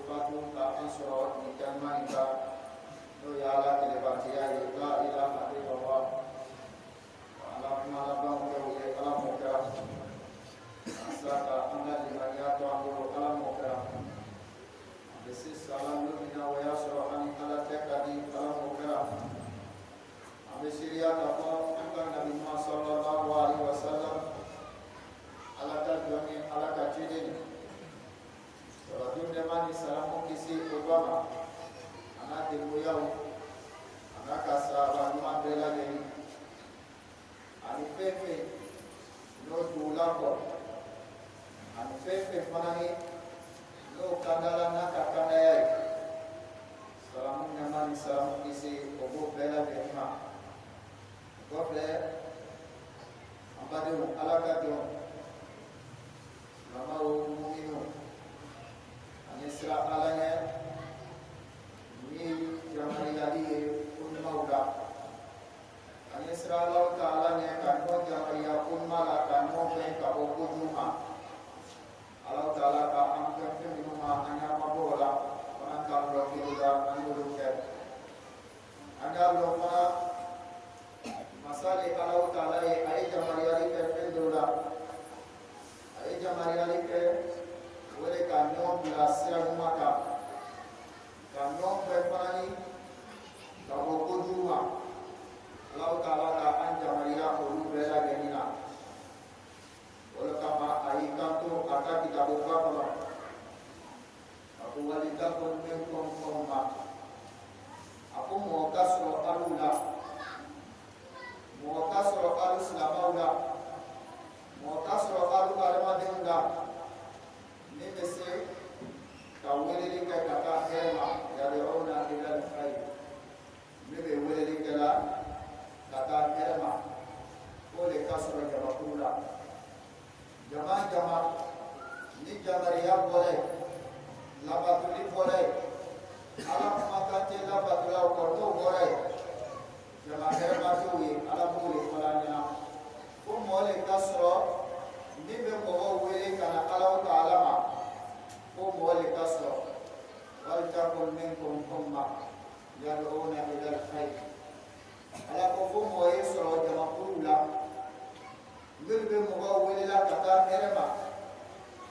fatu ka ansoro ni kalma ika no yala ke batiya la ilaha illallah ala kuma la ba mo ke ala mo ka asaka anda di ya to angolo ala mo ka desi salam lumina wa yasra an ala takadi ala mo ka ame siria ka ko anga nabi Muhammad sallallahu alaihi wasallam ala ta duani ala ka chini Rasulullah mani salamu kisi Obama ana temuyao ana kasa banu bela geni ani pepe no tulako ani pepe fanani no kandala na kakandaya salamu mani salamu kisi Obo bela geni ma goble ambade alaka do mama o muminu Nisra alanya ni jamani ali unmauda Nisra Allah Ta'ala kan ko jamani unmala kan mo be ka o kujuma Allah Ta'ala ka am ke minuma anya mabola wan ka ro kiruda angulu ke anda lo fana masale Allah Ta'ala ay jamani ali ke fendola ay jamani ali ke wele ka no bila sira maka ka no preparani ka ko juma Allah Ta'ala ka anja maria ulu bela genina wala kama ai kanto aka kitabu apa aku walita pun mengkoma aku mau kasro alula mau kasro alus lamaula mau kasro alu almadenda ni bese kaweleli ka kaka hema yad'una ila al-khayr ni be weleli kala kaka hema ole kasra jamakula jama ni jamariya bole labatuli bole ala makate labatula ko to bole jama hema tuwi ala bole falanya ko mole kasra ni be mo wele kana ala Ta'ala ma ko mole kasro wal takun minkum umma yad'una ila al-khayr ala ko mo yesro jama kurula ngir be mo wele la kata herema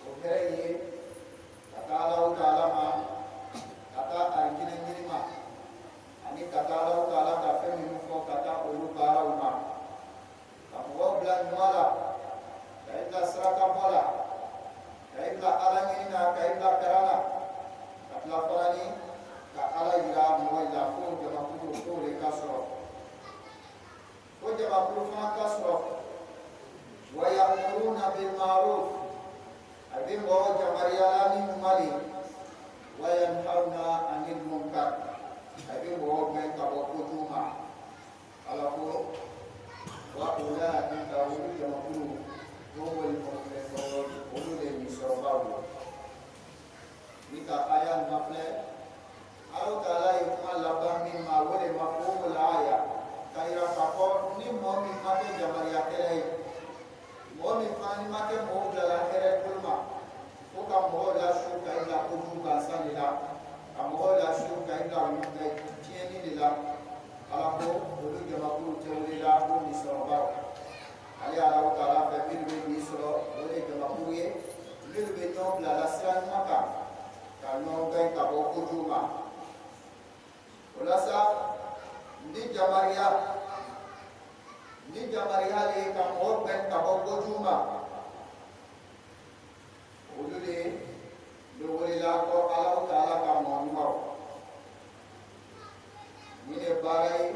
o hereye kata ala Ta'ala ma kata arjina ngirima ani kata ala Ta'ala ka fe min ko kata ulu bara uma kamwa blan wala kaila seraka bola kaila alangina kaila karana katla farani ka ala ira muwalla ko jama kudu ko le kasro ko jama kudu fa kasro wa ya'muruna bil ma'ruf abin bo jamariya min mali wa yanhauna 'anil munkar abin bo men ka bo kutuma ala ko wa ulaika hum jama kudu Gomol muflihun ulul misrabawu mika ayat mafle Allah Ta'ala yukma labang min mawale mafhumul aya kaira fakor ni momi mate jamariya kere momi fani mate mo dala kere kulma ko ka mo la shu ka ila kudu ka sanila ka mo la shu ka ila mungai tieni lila ala ko ulul jamaku tewlila ko misrabawu ali Allah Ta'ala fe bilbe misro wole ke makuye bilbe nyom la lasran maka ka nyom gai ka bo kujuma ulasa ni jamariya le ka mo ben ka bo kujuma ulule do wole la ko Allah Ta'ala ka mo mo ni ne barai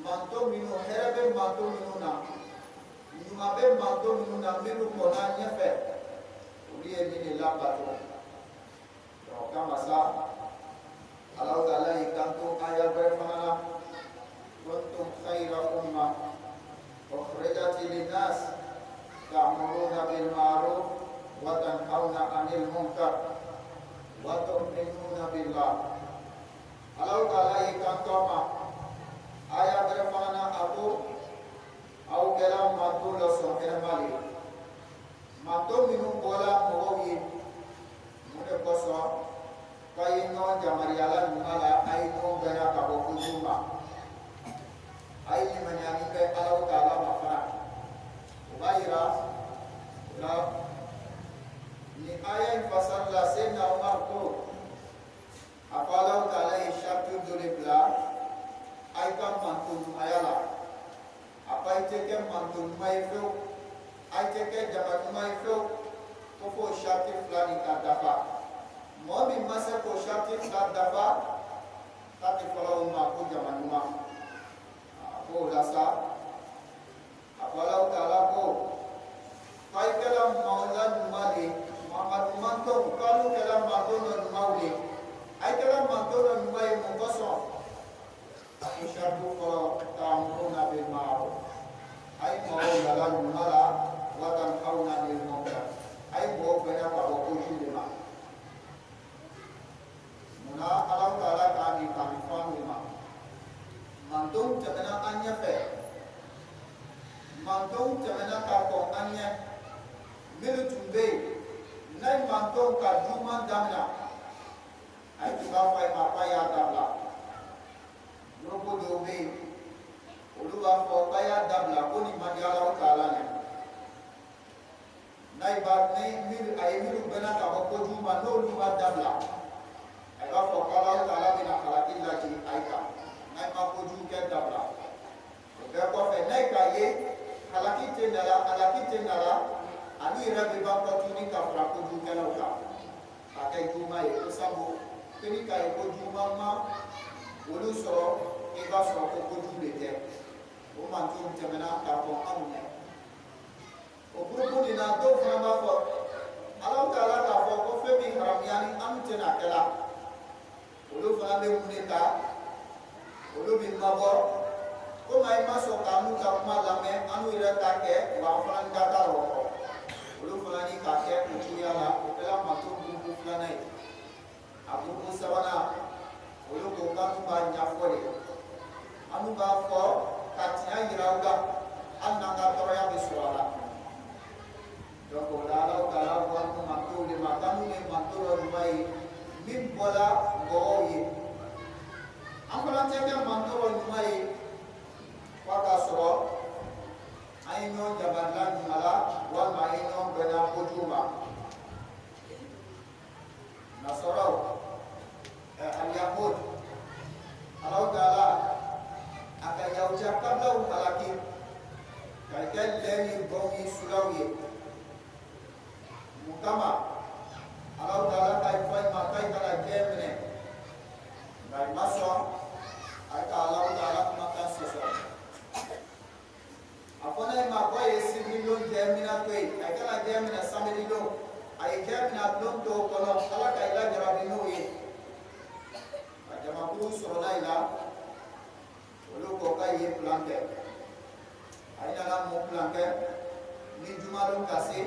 manto minu herebe manto minu na nyuma be manto minu na minu kona nyefe uliye nini labato kama sa Allah Ta'ala ikanto ayat berfana kuntum khaira umma ukhrijat linnas ta'muruna bil ma'ruf wa tanhauna 'anil munkar wa tu'minuna billah Allah Ta'ala ikanto ma ayat berfana aku au kala manto la sohera mali manto minu bola mowi mune koso Paino jamariala numala aino gana kabo kujuma aini manyani ke alau kala mafana ubaira la ni ayat pasal la sena Umar ko apalau kala isyatu dulibla aikam mantul ayala apa iteke mantul maifo aiteke jaman maifo kofo syati flani kadafa Momi masa ko syati kadafa tapi kalau umaku jaman umah ko rasa apalau kala ko kai kalam maulan mali Muhammad manto kalu kalam matun mauli ai kalam matun mai mubaso isyatu kalau ta'amuna bil ma'ruf ai maulan mala wa tanhauna 'anil munkar ai bo bena ka bo kushilima muna alam kala kami famima mantung jamana anya fe mantung jamana ka ko anya milu tumbe nai mantung ka juma damna ai tiba fai mapa ya dabla grupo dobe uluwa ko kaya dabla ko ni madiala kala ne nai ba nai milu ai milu bena ka ko juma no luwa dabla ai ba ko kala kala bina kala killa ki aika nai ma ko ju ke dabla ko ko fe nai ka ye halaki tenala anu ira be ba ko tuni ka fra ko ju ke lauka akai juma ye ko sabo kini ka ye ko juma ma olu so e ba so ko ju le te o man tu temena ka ko amune o grupo ni na do fa ma ko Allah taala ka ko fe mi haram yani am tena kala olu fa be munita olu bi mabo ko mai maso kamu ka malame anu ira ta ke wa fran ka ta ro ulu fulani ka ke kuya la kala matu bu fulani abu ko sawana ulu ko ka ba nya fole anu ba fo ka tia yirauga anna ka to ya biswala donc la kala wa ko matu le matamu le matu ro mai min bola goyi ambulan teke matu ro mai waka soro aino jabalan mala wal maino bena kujuma nasoro al-yahud Allah taala akan yauja kabla halaki kalkan leni bongi sulawi mukama Allah taala kai fai makai kala gemne ngai maso aka Allah taala makan seso apona ma ko yesi milon gemina koi akala gemina samedilo ay gemina blon to kono ala ka ila jarabino ye ajama ku sorona ila olo ko ka ye planke ay na mo planke ni jumalo kase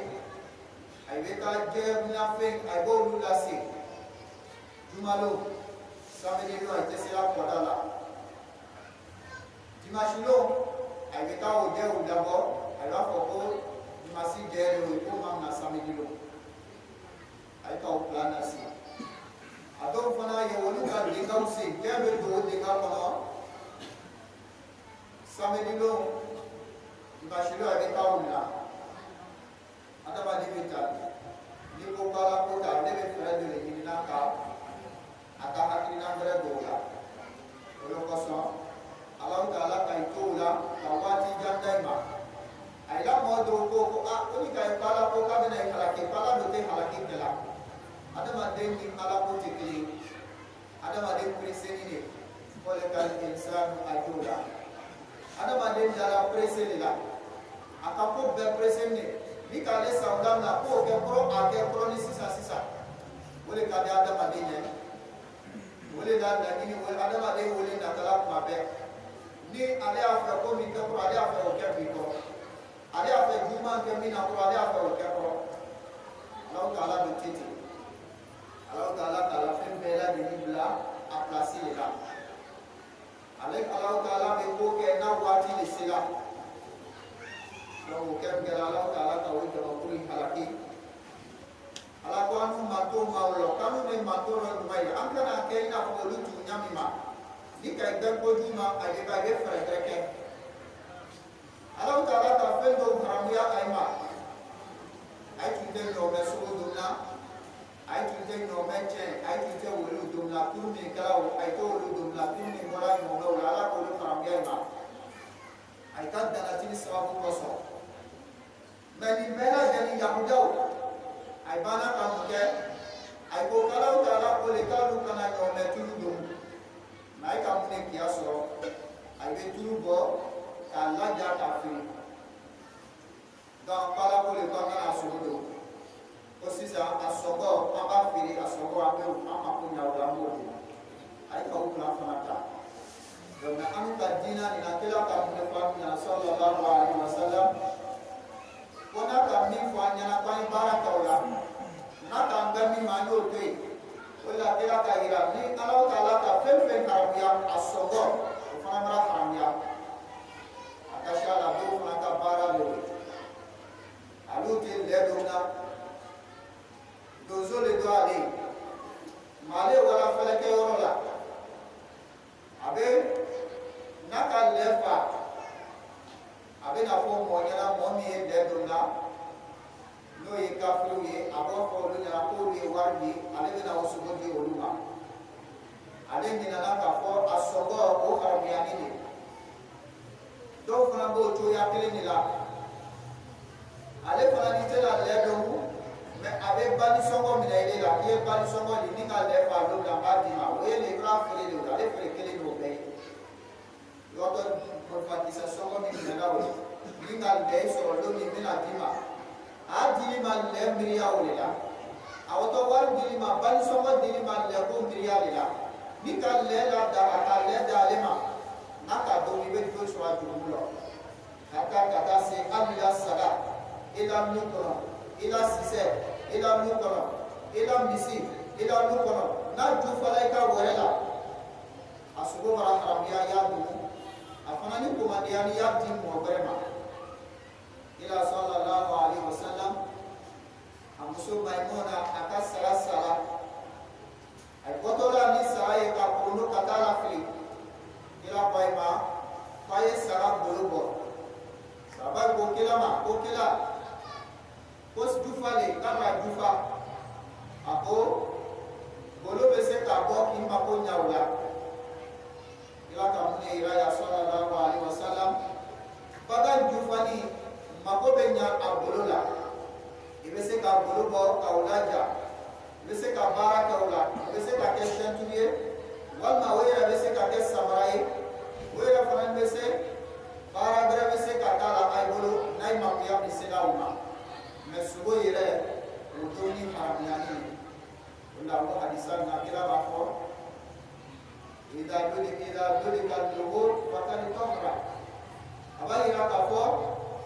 ay be ka gemina fe ay bo lulasi jumalo samedilo ay tesela kodala dimashilo ay beta o de o d'abord ay va foko dimasi de o ko mam na samedilo ay ka o plan asi adon fana ye wonu ka de ka usi kebe do de ka kono samedilo dimashilo ay beta o na adaba de beta ni ko kala ko ta de be fere de ni na ka ata hakina fere do la o ko so Allah taala kai tola kawati jandaima aila modo ko oni kai pala ko ka bena halaki pala do te halaki kala adama den ni ala ko tikili adama den preseni ne wala kal insan ajula adama den dala preseni la akapo be preseni ni kale saudam na ko ke pro ake pro ni sisa wala ka da adama den ne wala da ni wala adama den wala na kala ma be ni ale afa ko mi ko ale afa o ke bi ko ale afa juma ke mi na ko ale afa o ke ko Allah taala do titi Allah taala kala fe bela de ni bla a placer là avec Allah taala be ko ke na wati ni sila donc ke Allah taala ka o ke ko ni halaki ala ko anu ma manto maulo kanu ne manto ro mai ankana ke ina ko lu tu nyami ma ni kai dan ko di ma ai ka ge fra greke Allah taala ta fel do haram ya ai ma ai tu de no me so do na ai tu de no me che ai tu de wo lu do na tu ni kala wo ai to lu do na tu ni mo la mo no la ko lu haram ya ma ai ta da na ti sababu ko so mani mela jani yahudau ai bana ka ke ai ko kala taala ko le ka lu kana no me tu do mai ka mu ne kiya so ai be tu bo ka la ja ta fi dan kala ko le ka na so do ko sisa asogo aba fi asogo abe ama ko nya wala mo ai ka u la fana ta dan na an ta dina ni na kila ka mu ne fa nya sallallahu alaihi wasallam kona ka mi fa nya na kwa baraka wala na ka ngami ma yo te wala kila ka ira ni Allah taala ka fen haram ya asogo fa mara haram ya akasha la do fa ka bara le alu te le do na dozo le do ale male wala fele ke yoro la abe na ka lefa abe na fo mo nyala mo mi e de do na no ye kafiru ye abo fo lu nyala ko ye wardi ale be na osugo di oluma ale ni na ka fo asogo o haramia ni do fana bo to ya kele ni la ale fana ni tela le do me abe bani songo mi na ile la ye bani songo ni ka le fa lo da ba di ma we le gra fele do ale fele kele do be yo to por fatisa songo mi na la we ni ka le so lo mi na di ma a di ma le mi ya o le la a to war di ma bani songo di ma le ko mi ya le la ni ka le la da ka le da le ma na ka do mi be to so a ju lo kata se amila saga ila nukoro ila sise ila nukoro ila misi ila nukoro na ju falaika warela asugo bara haramia ya du afana ni ko madiani ya di mo brema ila sallallahu alaihi wasallam amuso maimuna akasala sala ay kotola ni saye ka kono katala fili ila paima paye sala bolobo sabar kokila ma kokila kos dufale kama dufa ako bolo bese ka bo kimba ko nyawla ila ka mun ira ya sallallahu alaihi wasallam bagan dufani mako benya abolola ibese ka bolo bo ka ulaja ibese ka baraka ula ibese ka keshan tuye wal ma wera ibese ka kes samarai wera fanan bese para grave se katala ay bolo nay ma ya ni se dauma me subo yere o doni haramiyani wala wa hadisan na kila ba ko ida dole ka logo fakani tohra aba ira ka ko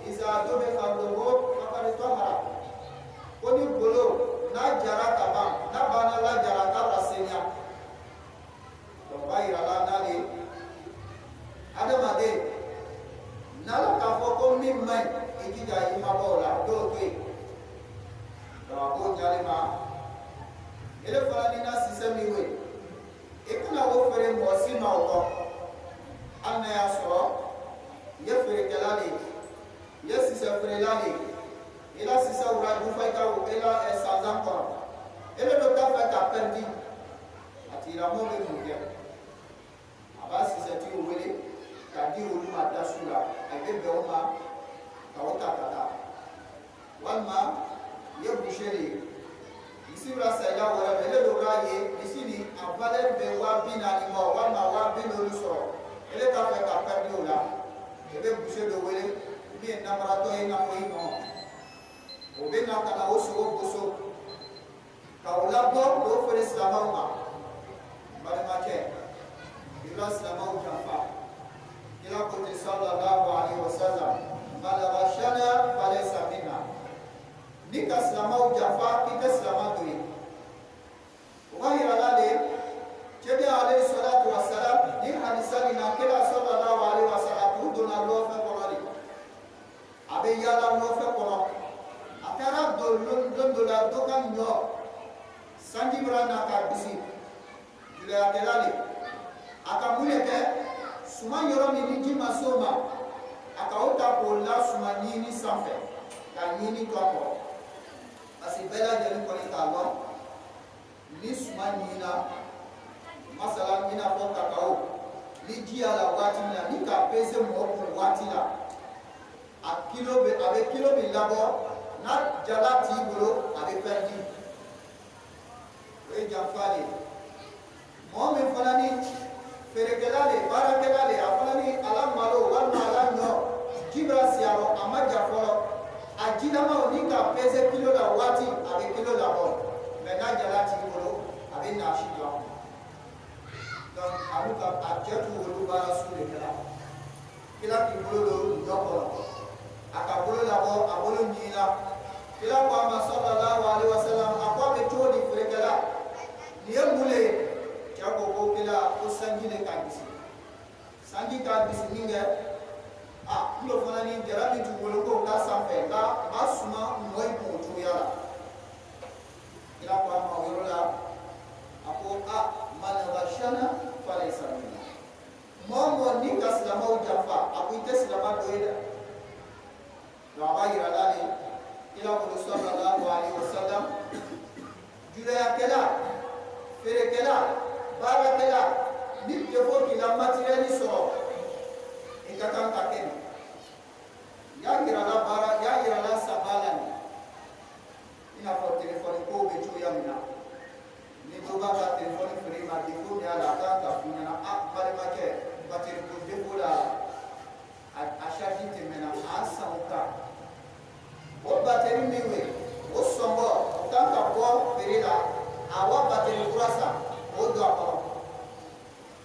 iza dole ka logo fakani tohra koni bolo na jara ka ba na bana la jara ka rasenya to ba ira la nali adama de nala ka fo ko min mai ikija ima bola do ke do ko jale ma ele fala ni na sisemi we ikuna wo fere mo si ma o anna ya so ye fere kelali ye sise fere lali ila sise ura du fa ka o ela esazam ko ele do ka fa ka perdi atira mo be mu ke aba sise ti o wele kadi olu ma da sura ake be o ma ka o ta kata walma ye bushere isi ra sa ya wala ele do ra ye isi ni avale be wa bina ni mo walma wa bin olu so ele ka fe ka perdi ola ebe bushe do wele bi na mara to e na mo ino o be na kana o so o so ka ola bo do fere salama ma bale ma che ila salama o jafa ila kuti sallallahu alaihi wasallam bala washana falaysa minna nika salama o jafa kita salama doi wahira lale chebe alayhi salatu wassalam ni hadisani na kila sallallahu alaihi wasallam dona lo fa kolari abe yala lo fa kolari akara do la do kan yo sanji brana ka bisi jula kelale aka muleke suma yoro ni jima soma aka ota ko la suma ni sanfɛ ka ni to ko asi bela jeli ko ni ta lo ni suma ni na masala ni na ko kakao ni dia la wati na ni ka pese mo ko wati la a kilo be avec kilo bi labo na jala ti bolo avec perdi we jamfali mo me falani ferekelale barakelale afalani ala malo wal ala no jibra siaro amaja folo ajina ma ni ka pese kilo la wati avec kilo la bo mais na jala ti bolo avec na shido donc aluka ajetu wolu bara sule kila ki bolo do ndoko aka bolo la bo abolo nyina kila kwa ma sallallahu alaihi wasallam akwa be todi ferekela niye mule chako ko kila usangi le kabisi sangi kabisi ninge kulo fana ni jarabi tu bolo ko ka sampe ka asuma moy ko to yala kila kwa ma worola ako man ghashana falaysa minna momo ni kaslama ujafa akuite silama doida rabai ralani ila ko sallallahu alaihi wasallam jula kala fere kala bara kala ni defo kila materiel so ikatan kaken ya gira la bara ya gira la sabala ina for telefone ko be chuya mina ni to ba telefone free ma di ko ya la ta funya na bare ma ke bateri ko defo la a charge te mena asa uka o bateri miwe o sombo tanka ko perila awa bateri kurasa o do akoro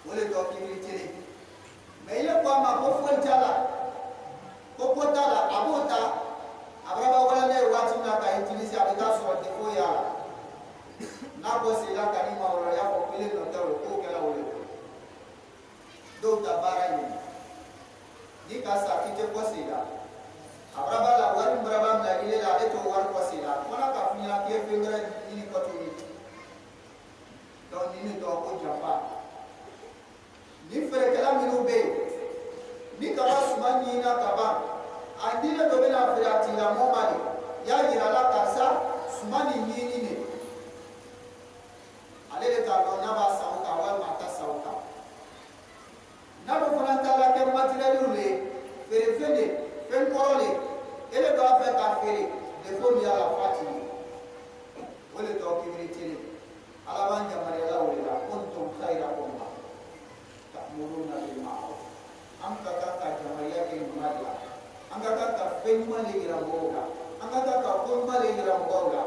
wole do kiri tiri me ile kwa ma ko fontala ko potala abota abraba wala ne wati na ka utiliser abita so de ko ya na ko sila kanima wala ya ko pele no tawo ko kala wole do tabara ni ka sa kite ko sila abraba la wari braba la ile la eto war ko sila kona ka funya ke fingre ni ko to ni don ni do ko japa ni fere kala minu be ni ka suma ni na ka ba andile do bena fere atila mo mali ya gira la kasa suma ni ni ale de ka do na ba sa ka wal mata sa ka na do fana ta la ke materiel le fere fende fen korole ele do afa ka fere de ko mi ala fati wole to kibritini ala banja marela wole la kuntum khayra umma ta'muruna bil ma'ruf anga ka jamaya ke mala anga ka fen male gira boga anga ka ko male gira boga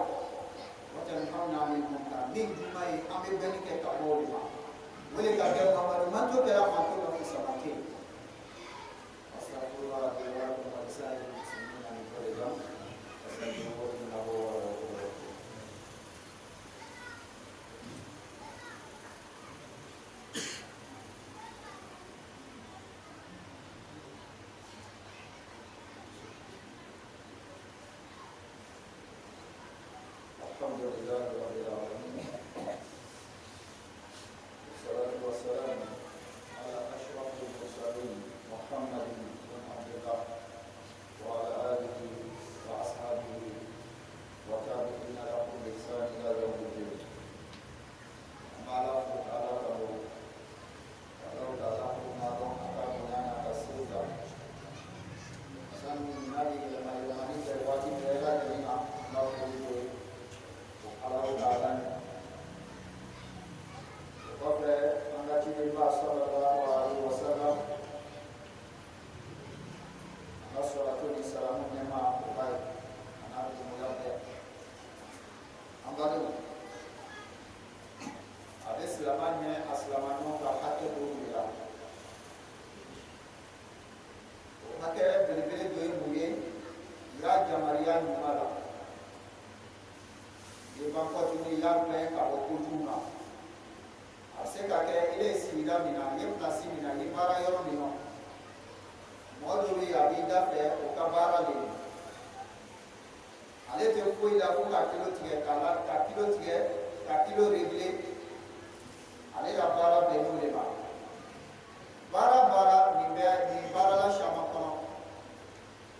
watan hamna min munkar min jumai ambe bani ke ka boga wole ka ke mamadu manto ke la manto ko sabake astaghfirullah wa atubu ilaih Alhamdulillah rabbil alamin. Wassalatu wassalamu ala asyrafil mursalin Muhammadin bin Abdullah wa ala alihi wa ashabihi wa tabi'ina lahum bi ihsan ila yaumil din. Amala ta'ala tahu kalau dalam rumah akan menana kasida san nabi al-malani jawati bela dengan Allah Allah Ta'ala Kofre Anggaci Bilbah Sallallahu Alaihi Wasallam Rasulullah Salamu Nema Ubai Anak Mulabe Anggadu Ada selamanya Aslamannya Kahake Buya Kahake Beli-beli Doi Buye Ya Jamarian Mumala Iban ko tuni ya plan ka ko kutuma aseka ke ile sida mina ye plasi mina ye para yoro mino modo wi abida fe o ka bara le ale te ko ila ko ka kilo tige kala ka kilo tige ka kilo réglé ale ka baara bɛn n'o de ma baara nin baara la caman kɔnɔ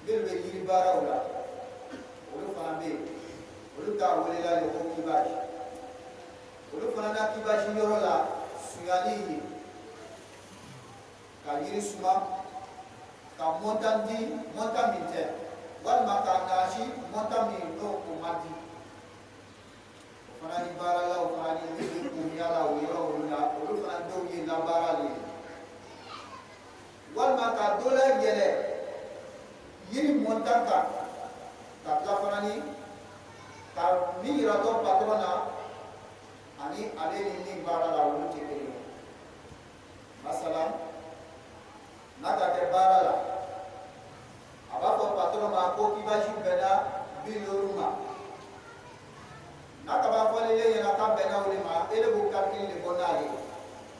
minnu bɛ yiri baaraw la olu fana bɛ yen olu ta welela de ko kibasi olu fana na kibasi yɔrɔ la sunyali ye ka yiri suma ka montan di montan min tɛ walima ka naasi montan min n'o o ma di o fana ni baarala o fana ni kumiya la o yɔrɔ olu la olu fana dɔw ye labaara de ye walima ka dɔ la yɛlɛ yiri montan kan ka tila fana ni ka min yira dɔ patron na ani ale ni min baara la olu tɛ kelen ye masalan n'a ka kɛ baara la a b'a fɔ patron ma ko kibasi bɛnna 50 ma n'a ka b'a fɔlen ɲɛna k'a bɛnna o de ma e de b'o calcul de bɔ n'ale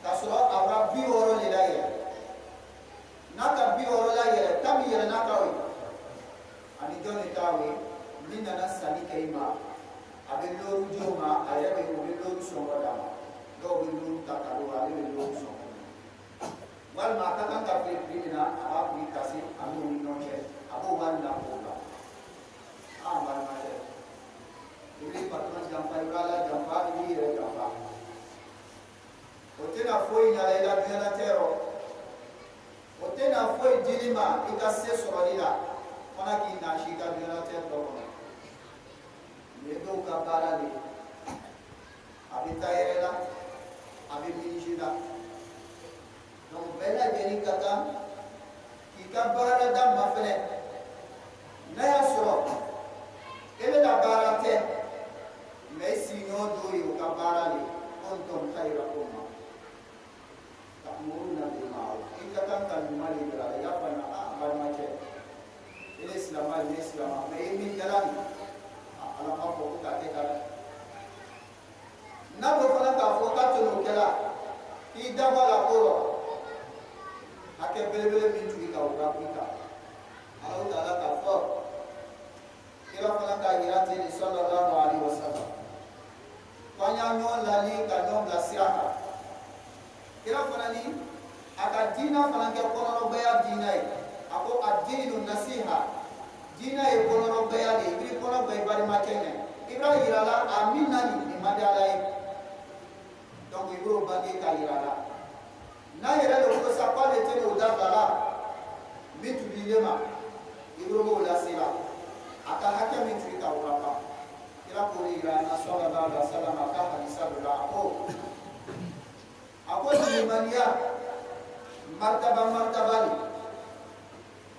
k'a sɔrɔ a bɔra 60 de la yɛlɛ n'a ka 60 la yɛlɛ ta min yɛlɛ n'a ka o ye ani jɔn de t'a o ye min nana sanni kɛ i ma a bɛ lɔɔri di o ma a yɛrɛ bɛ o bɛ lɔɔri sɔngɔ d'a ma dɔw bɛ lɔɔri ta ka don ale bɛ lɔɔri sɔngɔ walima a ka kan ka feere prix min na a b'a prix kase a n'o ni ɲɔgɔn cɛ a b'o wari la k'o la an balimakɛ i bɛ patron janfa i b'a la janfa i b'i yɛrɛ janfa o tɛna foyi ɲa la i la diɲɛlatigɛ rɔ o tɛna foyi dili ma i ka se sɔrɔli la fana k'i naasi i ka diɲɛlatigɛ tɔ kɔnɔ nin ye dɔw ka baara de ye a bɛ tailleur la a bɛ menuisier la donc bɛɛ lajɛlen ka kan k'i ka baara d'a ma fɛnɛ n'a y'a sɔrɔ e bɛna baara kɛ mais i sigiɲɔgɔn dɔw ye o ka baara de kuntum khayra umma ta'muruna bil ma'ruf i ka kan ka ɲuman de yira a la i y'a fɔ n na balimakɛ e ye silamɛ ye ne ye silamɛ mais i min kɛra nin ala ma fɔ ko k'a kɛ ka n'a bɛ fana k'a fɔ k'a tɛ n'o kɛla k'i dabɔ a la ko rɔ hakɛ belebele min tun ka o ka bi kan ala ta'ala k'a fɔ kira fana k'a yira ten de sallallahu alaihi wasallam k'an y'a ɲɔgɔn lali ka ɲɔgɔn bila sira kan kira fana ni a ka diina fana kɛ kɔnɔrɔbaya diina ye a ko a diinu nasiha diina ye kɔnɔrɔbaya de ye i b'i kɔnɔ bɔ i balimakɛ ɲɛ i b'a yira la a min na nin man di ala ye donc i b'o bange k'a yira la n'a yɛrɛ de ko sa k'ale tɛ n'o dabila la min tubilen ma i b'o lase la a ka hakɛ min tun ka o la ban kira k'o de yira an na sallallahu alaihi wasallam a ka hadisa dɔ la a ko limaniya martaba de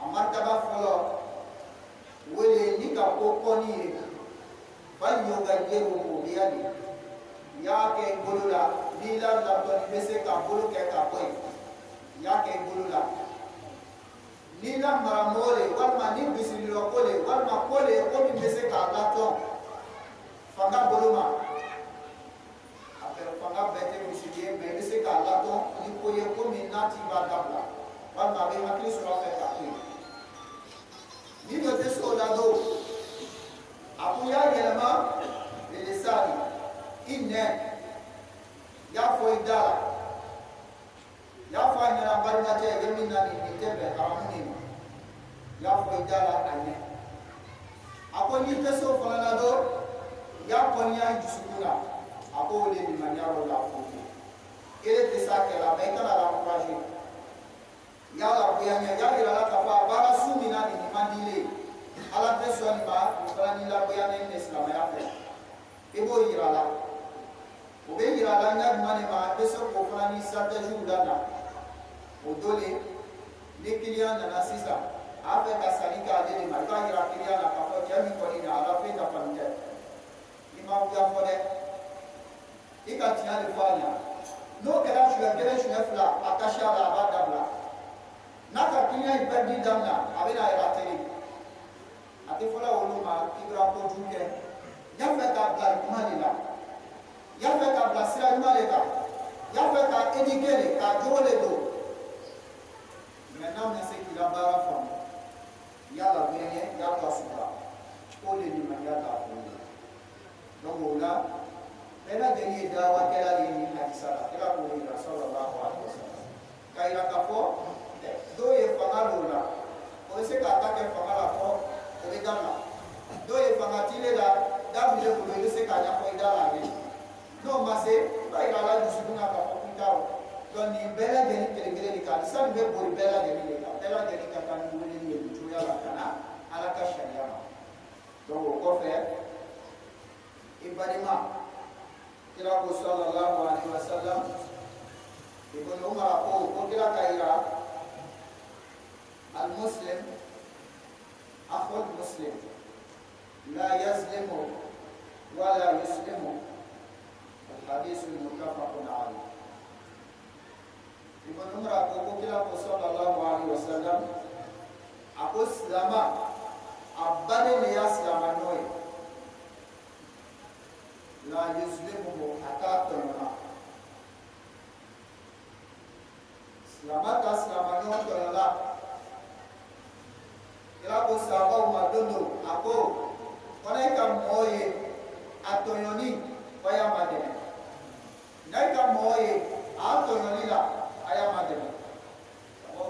a martaba fɔlɔ wele ni ka ko kɔni ye bali y'o ka jɛw o bɛ yan de i y'a kɛ i bolo la n'i la ladɔnni bɛ se ka bolo kɛ ka bɔ yen i y'a kɛ i bolo la n'i la maramɔgɔ le walima ni bisimilɔ ko le walima ko le ko min bɛ se k'a latɔn fanga bolo ma a bɛ fanga bɛɛ tɛ misiri ye mais i bɛ se k'a latɔn ni ko ye ko min n'a t'i b'a dabila walima a bɛ hakili sɔrɔ a fɛ k'a to yen ni dɔ tɛ se o la don a ko y'a yɛlɛma bilisani i nɛ y'a fɔ i da la y'a fɔ a ɲɛna balimakɛ i ye min na nin tɛ bɛn haramu nin ma y'a fɔ i da la a ɲɛ a ko n'i tɛ se o fana la don y'a kɔniya i dusukun na a ko o de limaniya dɔ la fo e de tɛ se a kɛ la mais i kana la encouragé y'a la bonya ɲɛ y'a yira la k'a fɔ a baara su min na nin man di le ala tɛ sɔn nin ma nin fana ni labonya ne ni silamɛya fɛ i b'o yira la o bɛ yira la ɲɛ ɲuman de ma i bɛ se k'o fana ni stratégie la na o don le ni client nana sisan a fɛ ka sanni kɛ ale de ma i b'a yira client la k'a fɔ cɛ min kɔni na ala fɛ ka fani tɛ i ma wuya fɔ dɛ i ka tiɲɛ de fɔ a ɲɛ n'o kɛra suɲɛ kelen suɲɛ fila a kasi a la a b'a dabila n'a ka client in pɛridi daminɛ a bɛ na yɛrɛ a teri a tɛ fɔla olu ma i bɛ kojugu kɛ y'a fɛ k'a bila ɲuman de la y'a fɛ k'a bila sira ɲuman de kan y'a fɛ k'a éduquer de k'a jogo de don mais n'a ma se k'i la baara faamu y'a la bɛnkɛ y'a la sutura k'o de limaniya k'a fɔ donc o la bela jeli dawa kala ni hadisa kala ko ila sallallahu alaihi wasallam kaira kapo do ye fangalo la o se ka ta ke fangala ko o be dama do ye fangatile la dabu le ko le se ka nya ko idala ni no mase ba ila la dusuna ka ko kitao don ni bela jeli kele ni ka san be bori bela jeli ka bela jeli ka kan ni ni tuya la kana ala ka sharia donc ko fe ibadima kila ko sallallahu alaihi wasallam ibn umar ko kila kaira al muslim akhul muslim la yazlimu wa la yuslimu al hadith al muttafaq alayh ibn umar ko kila ko sallallahu alaihi wasallam ako selama abane ne ya selama noy la yuzlimuhu atatuna selama nyon tola ila ko sahaba madondo ako kona ka moye atoyoni baya madene nai ka moye atoyoni la aya madene ko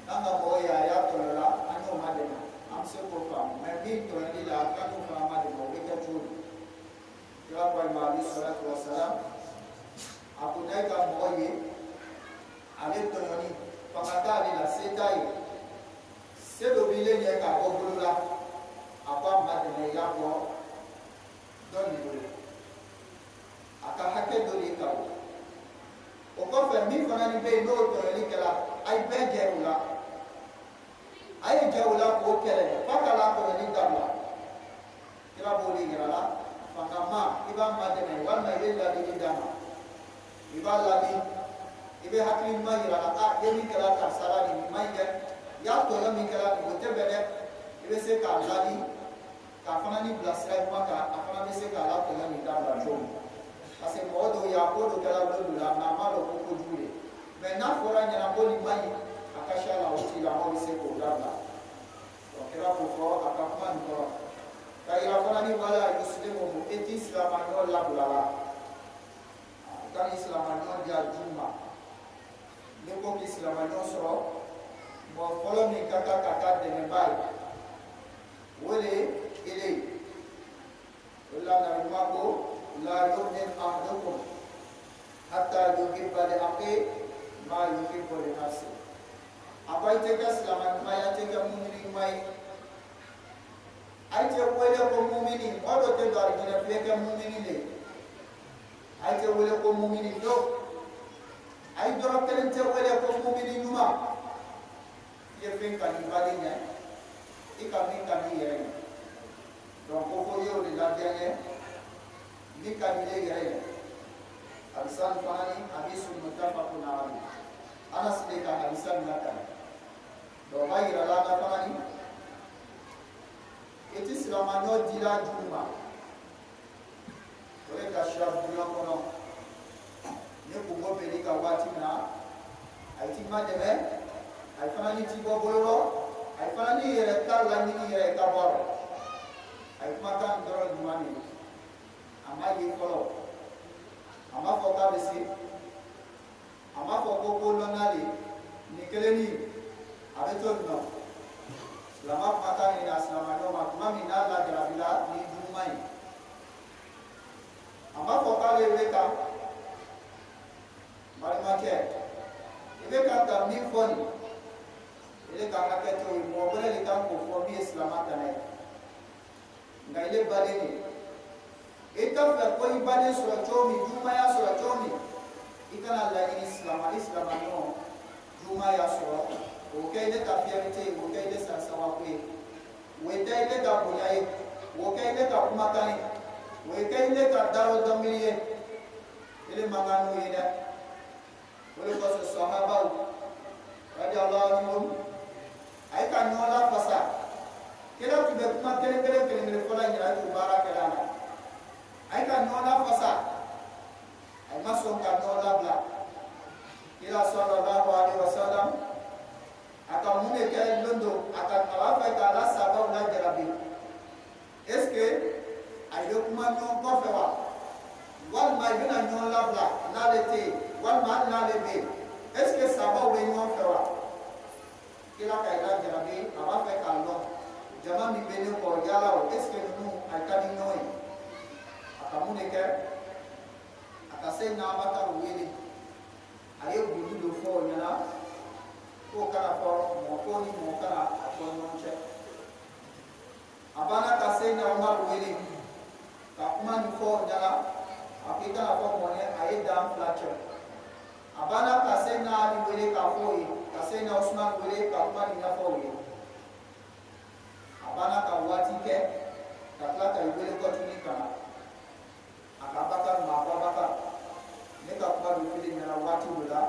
nanga moye aya tola anyo madene am se ko fam mais min toyoni la kanu fam madene o ke chulu kila kwa imani salatu wassalam aku naika moye ale tononi pakatali la setai sedo bile nye ka bobulula apa madene yako doni bulu aka hake doni ka o ko fe mi fana ni be no tononi kala ai be jeula ai jeula ko kele pakala ko ni dabla kila boli ngala fangama iba madene wala yella di dama iba ladi ibe hakli ma yira aka yemi kala ta salani mai ya to la mi kala ko tebele ibe se ka ladi ka fana ni blasra ko ka afana be se ka la to la mi dama jo ase modo ya ko do kala do la na ma lo ko jure me na fora nyana boli mai akasha la uti la mo se ko dama to kira ko aka kuma ni ko kaira fana ni wala yuslimu eti islamanyo la bulala kan islamanyo dia juma ne ko islamanyo soro mo folo ni kaka de ne bai wole ile wala na mako la yu'min ahdukum hatta yuhibba li akhi ma yuhibbu li nafsi abai te ka islaman maya te ka mu'minin mai aite wele ko mu'mini odo te dari gina feke mu'mini le aite wele ko mu'mini do ay do kelen te wele ko mu'mini numa ye fen kan ibade nya ikami kami yere donc ko ko yo de la dernière ni kami le yere alisan fani hadisul muttafaqun alayhi anas de ka hadisan nakal do mai rala na fani eti silamanyo dira juma ole ka shab dira kono ne ko go beli ka wati na ai ti ma deme ai fana ni ti go boloro ai fana ni yere ka la ni yere ka boro ai ma kan doro juma ni ama yi kolo ama fo ka besi ama fo ko ko lonali ni keleni abeto no lama mata ni aslama no makuma mina la grabila ni dumai ama ko kale weka mari make weka ta mi foni ile ka haketo mo bele le kan ko fo mi islama tanai ngaile baleni ita fa ko ibane so chomi duma ya so chomi ikana la ni islama no duma ya so okay le ta fiarite okay le sansawa kwe weta ile ta boyaye okay le ta kumakani okay le ta daro damiye ile magano ida wale ko sahaba radiyallahu anhum ay kan nola fasa kila tibe kuma kele fola ngira to baraka dana ay kan nola fasa ay maso kan nola bla kila sallallahu alaihi wasallam aka mune ke londo aka tawafa ka la sababu la jarabi est-ce que ay do kuma non ko fe wa walima i bɛna ɲɔgɔn labila n'ale tɛ yen walima hali n'ale bɛ yen est ce que sabaw bɛ ɲɔgɔn fɛ wa kira ka i lajarabi a b'a fɛ k'a dɔn jama min bɛ ne kɔ yala o est ce que ninnu a ka di ɲɔgɔn ye a ka mun de kɛ a ka se n'Abubakar wele a ye guli dɔ fɔ o ɲɛna k'o kana fɔ mɔgɔ ko ni mɔgɔ kana a fɔ ɲɔgɔn cɛ a banna ka se n'Umar wele ka kuma nin fɔ o ɲɛna a ko i kana fɔ mɔgɔ ye a ye dan fila cɛ a banna ka se n'Ali wele k'a fɔ o ye ka se n'Usman wele ka kuma nin ɲɛfɔ o ye a banna ka waati kɛ ka tila ka i wele kɔ tuguni ka na a ka Abubakar ma a ko Abubakar ne ka kuma dɔ fili ɲɛna waati dɔ la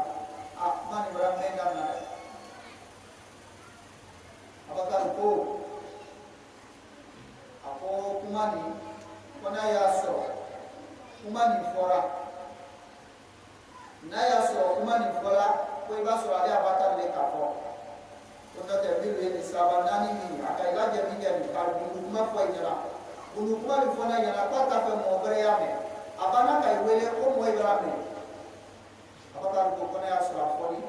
a kuma nin bɔra mɛn daminɛ dɛ Abubakar ko a ko kuma nin ko n'a y'a sɔrɔ kuma nin fɔra n'a y'a sɔrɔ kuma nin fɔra ko i b'a sɔrɔ ale Abubakar de k'a fɔ ko n'o tɛ minnu ye nin siraba naani min a ka i lajɛ min kɛ nin ka gundu kuma fɔ i ɲɛna gundu kuma min fɔ ne ɲɛna k'a t'a fɛ mɔgɔ wɛrɛ y'a mɛn a banna ka i wele ko mɔgɔ i b'a mɛn Abubakar ko ko ne y'a sɔrɔ a fɔli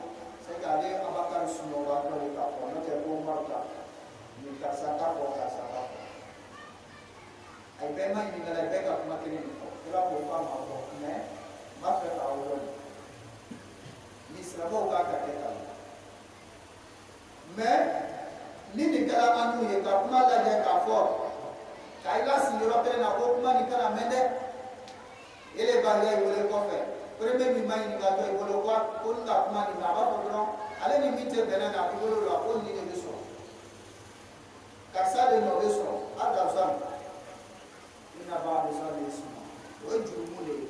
c'est que ale Abubakar sunɔgɔtɔ de k'a fɔ n'o tɛ ko Umaru ta nin karisa t'a fɔ karisa t'a fɔ a ye bɛɛ ma ɲininka la bɛɛ ka kuma kelen de fɔ i b'a fɔ o fa ma fɔ mais n b'a fɛ k'a wɔlɔ ni silamɛw k'a ka kɛ tan mais ni nin kɛra an n'u ye ka kuma lajɛ k'a fɔ ka i lasigi yɔrɔ kelen na ko kuma nin kana mɛn dɛ ele baliya i wele kɔfɛ premier min ma ɲininka tɔ i bolo ko n ka kuma nin a b'a fɔ dɔrɔn ale ni min tɛ bɛnɛ na i bolo la ko nin de bɛ sɔrɔ karisa de nɔ bɛ sɔrɔ a karisa i na ba de sɔrɔ de sɔrɔ o ye jurumu de ye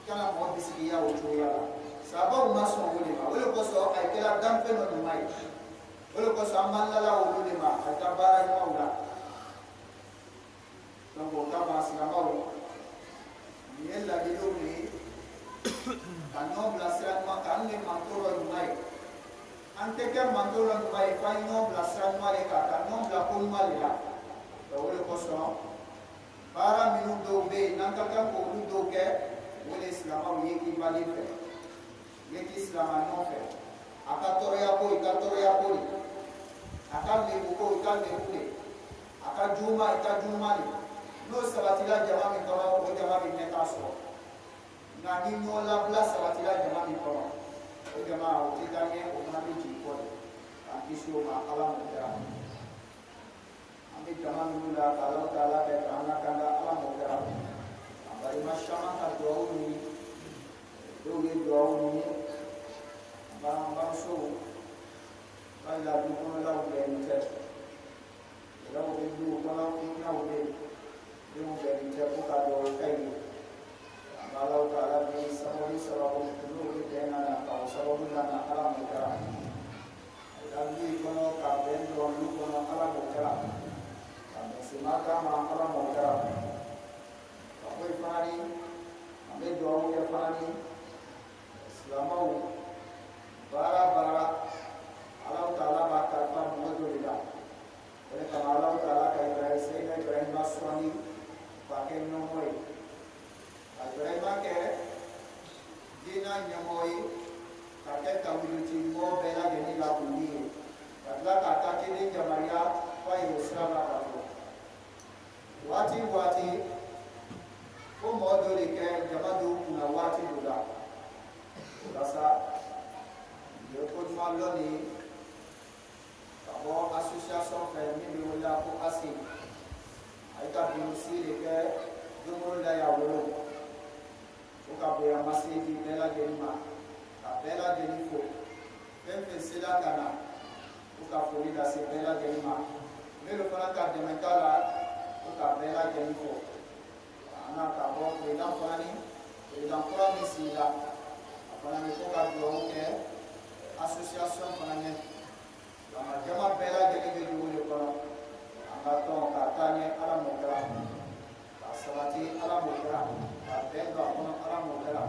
kana mɔgɔ bisigiya o cogoya la sababu ma sɔn o de ma o de kosɔn a kɛra danfɛn dɔ ɲuman ye o de kosɔn an b'an lala olu de ma a ka baara ɲumanw la donc o kama silamɛw nin ye ladiliw de ye ka ɲɔgɔn bilasira ɲuman kan an de manto dɔ ɲuman ye an tɛ kɛ manto dɔ ɲuman ye f'an ye ɲɔgɔn bilasira ɲuman de kan ka ɲɔgɔn bila ko ɲuman de la donc o de kosɔn baara minnu dɔw bɛ yen n'an ka kan k'olu dɔw kɛ o de ye silamɛw ye k'i bali fɛ ye k'i silama ɲɔgɔn fɛ a ka tɔɔrɔya ko i ka tɔɔrɔya ko de a ka lebu ko i ka lebu de a ka juguman i ka juguman de n'o sabatila jama min kɔnɔ o jama bɛ ɲɛ k'a sɔrɔ nka ni ɲɔgɔn labila sabatila jama min kɔnɔ o jama o tɛ taa ɲɛ o fana bɛ jigin kɔ de k'an kisi o ma ala m'o kɛra an bɛ jama minnu la k'Ala ta'ala kɛ k'an lakanda ala m'o kɛra an balima caman ka duwawu ɲini dɔw ye duwawu ɲini an balimamusow k'a yira du kɔnɔlaw bɛnnen tɛ yɛrɛw bɛ duw kɔnɔ fitinɛw bɛ yen denw bɛnnen tɛ ko ka duwawu kɛ ye an bɛ Ala ta'ala deli sababu n'o bɛ bɛn na ka o sababu nana ala m'o kɛra ka du kɔnɔ ka bɛn dɔn du kɔnɔ ala m'o kɛra ka bɛnsema d'a ma ala m'o kɛra ka bɔ yen fana ni an bɛ duwawu kɛ fana ni silamɛw baara baara ala ta'ala b'a kalifa mɔgɔ dɔ de la o de kama ala ta'ala ka Ibrahima sɔnni k'a kɛ ɲɛmɔgɔ ye ka Ibrahima kɛ diinɛ ɲɛmɔgɔ ye ka kɛ tawhiditi mɔgɔ bɛɛ lajɛlen lakunni ye ka tila k'a ta kelen yamaruya f'a ye o sira la ka fɔ waati o waati fo mɔgɔ dɔ de kɛ jama dɔw kunna waati dɔ la walasa ye ko ɲuman dɔ de ye ka bɔ association fɛ min bɛ wele ko ASI a ye ka binosi de kɛ don o don la y'a wolo ko ka bonya masiri di bɛɛ lajɛlen ma ka bɛɛ lajɛlen fo fɛn fɛn sela ka na ko ka foli lase bɛɛ lajɛlen ma minnu fana ka dɛmɛ k'a la ko ka bɛɛ lajɛlen fo an na ka bɔ président fana ni président kura min sigila a fana ni ko ka dugawu kɛ association fana ɲɛ nka jama bɛɛ lajɛlen bɛ dugu de kɔnɔ an ka tɔn k'a taa ɲɛ ala m'o kɛra k'a sabati ala m'o kɛra k'a bɛn don a kɔnɔ ala m'o kɛra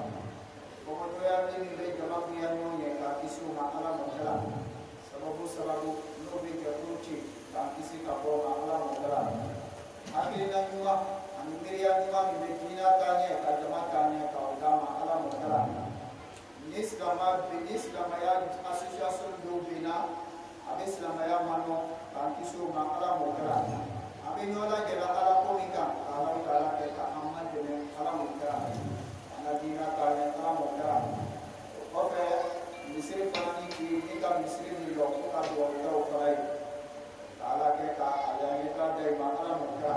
kɔkɔdɔya min bɛ jama bonya ɲɔgɔn ye k'a kisi o ma ala m'o kɛra sababu n'o bɛ kɛ furu ci k'an kisi ka bɔ o ma ala m'o kɛra hakilina ɲuman ani miiriya ɲuman min bɛ diinɛ taa ɲɛ ka jama taa ɲɛ silamaya mano kan kisu ma ala mo kala abe nyola gela ala ko mika ala taala ke ka amman de ala mo kala ana dina ka ne ala mo kala o fe misri pani ki ni ka misri ni lo ko ka do ka o kala ala ke ka ala ne ka de ma ala mo kala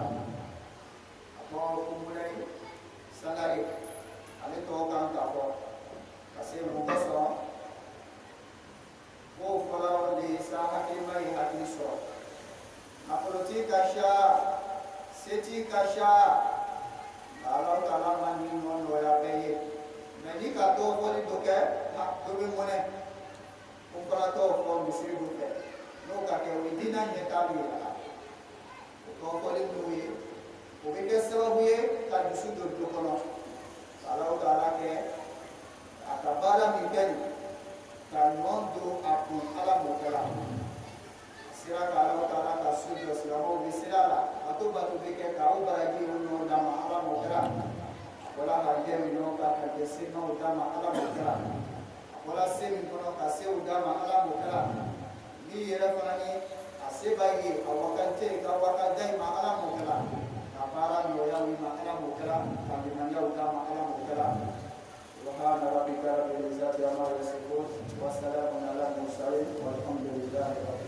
apo kumulai salari ale to kan ka ko kase mo so ko fala li sa hakimai hadiso apoloti kasha seti kasha ala taala mani non lo ya beye meni ka to woni to ke ha to be mone ko fala to ko misri do ke no ka ke wi dina ne ta bi la to ko le nuye ko be ke sababu ye ka dusu do do kono ala taala ke akabala mi ken kan mondo apun ala mokala sira ka ala taala ka sujo sira mo bisira la atu batu beke ka o baraji uno dama ala mokala wala hande mi no ka ka desino dama ala mokala wala semi kono ka se dama ala mokala ni yera fanani asebaye awakante ka wakadai ma ala mokala ka para no ya wi ma ala mokala ka binanya dama ala mokala سبحان ربك رب العزة عما يصفون وسلام على المرسلين والحمد لله رب العالمين.